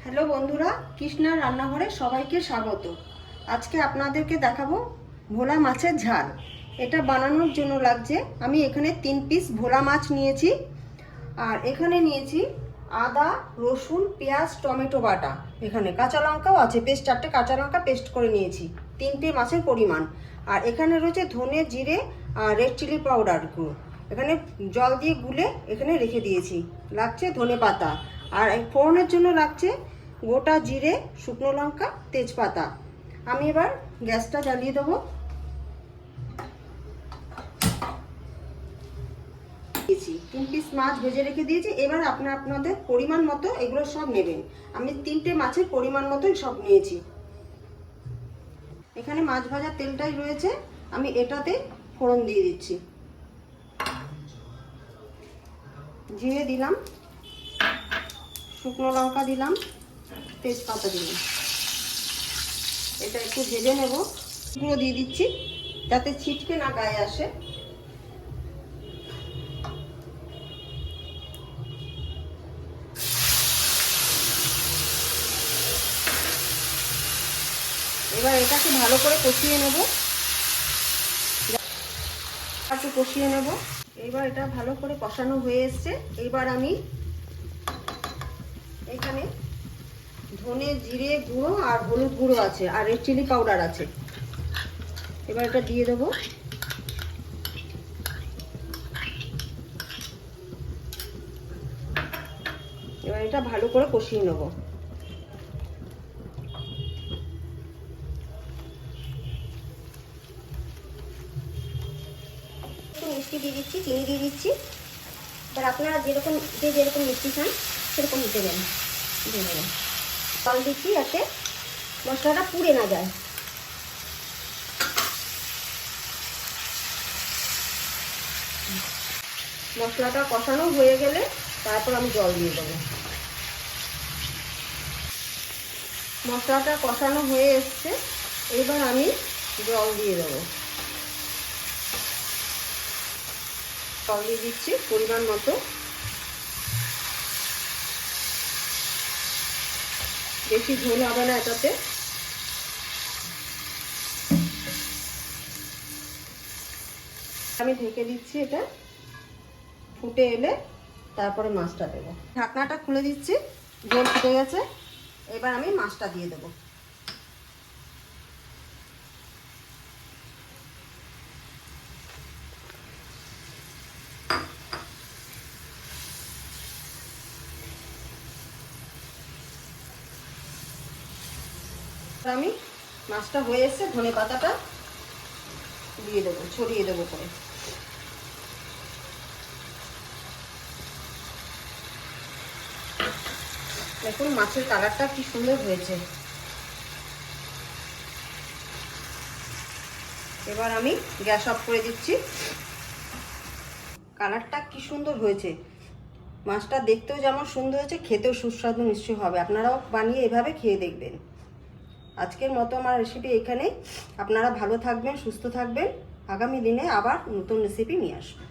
Hello বন্ধুরা, কৃষ্ণার রান্নাঘরে সবাইকে স্বাগত। আজকে আপনাদেরকে দেখাবো ভোলা মাছের ঝাল। এটা বানানোর জন্য লাগছে, আমি এখানে 3 পিস ভোলা মাছ নিয়েছি, আর এখানে নিয়েছি আদা, রসুন, পেঁয়াজ, টমেটো বাটা। এখানে কাঁচা লঙ্কাও আছে, পেস্ট 4টে কাঁচা লঙ্কা পেস্ট করে নিয়েছি, 3টে মাছের পরিমাণ। আর এখানে রয়েছে ধনে, জিরে আর রেড চিলি পাউডার গুঁড়ো। এখানে জল দিয়ে গুলে এখানে রেখে দিয়েছি। লাগছে ধনে পাতা, আর ফোড়নের জন্য লাগছে গোটা জিরে, শুকনো লঙ্কা, তেজপাতা। আমি এবার গ্যাসটা জ্বালিয়ে দেবো। 3 পিস মাছ ভেজে রেখে দিয়েছি। এবার আপনাদের পরিমাণ মতো এগুলো সব নেবেন। আমি 3টে মাছের পরিমাণ মতোই সব নিয়েছি। এখানে মাছ ভাজার তেলটাই রয়েছে, আমি এটাতে ফোড়ন দিয়ে দিচ্ছি। জিরে দিলাম, শুকনো লঙ্কা দিলাম, তেজপাতা দিলাম। এটা একটু ভেজে নেব। গুঁড়ো দিয়ে দিচ্ছি যাতে ছিটকে না গায়ে আসে। এবার এটাকে ভালো করে কষিয়ে নেব, একটু কষিয়ে নেব। এবার এটা ভালো করে কষানো হয়ে এসছে। এবার আমি এখানে ধনে, জিরে গুঁড়ো আর হলুদ গুঁড়ো আছে, আর রেড চিলি পাউডার আছে। এবার এটা দিয়ে দেবো। এবার এটা ভালো করে কষিয়ে নেব। মিষ্টি দিয়ে দিচ্ছি, চিনি দিয়ে দিচ্ছি। এবার আপনারা যেরকম মিষ্টি খান সেরকম দেবেন, দিয়ে দেবেন। জল দিচ্ছি যাতে মশলাটা পুড়ে না যায়। মশলাটা কষানো হয়ে গেলে তারপর আমি জল দিয়ে দেবো। মশলাটা কষানো হয়ে এসছে, এবার আমি জল দিয়ে দেবো। জল দিয়ে দিচ্ছি পরিমাণ মতো। বেশি ঝোল হবে না এটাতে। আমি ঢেকে দিচ্ছি, এটা ফুটে এলে তারপরে মাছটা দেবো। ঢাকনাটা খুলে দিচ্ছি, ঝোল ফুটে গেছে। এবার আমি মাছটা দিয়ে দেবো। আমি মাছটা হয়ে এসছে, ধনে পাতাটা দিয়ে দেবো, ছড়িয়ে দেবো করে। দেখুন মাছের কালারটা কি সুন্দর হয়েছে। এবার আমি গ্যাস অফ করে দিচ্ছি। কালারটা কি সুন্দর হয়েছে। মাছটা দেখতেও যেমন সুন্দর হয়েছে, খেতেও সুস্বাদু নিশ্চয়ই হবে। আপনারাও বানিয়ে এভাবে খেয়ে দেখবেন। আজকের মতো আমার রেসিপি এখানেই। আপনারা ভালো থাকবেন, সুস্থ থাকবেন। আগামী দিনে আবার নতুন রেসিপি নিয়ে আসবো।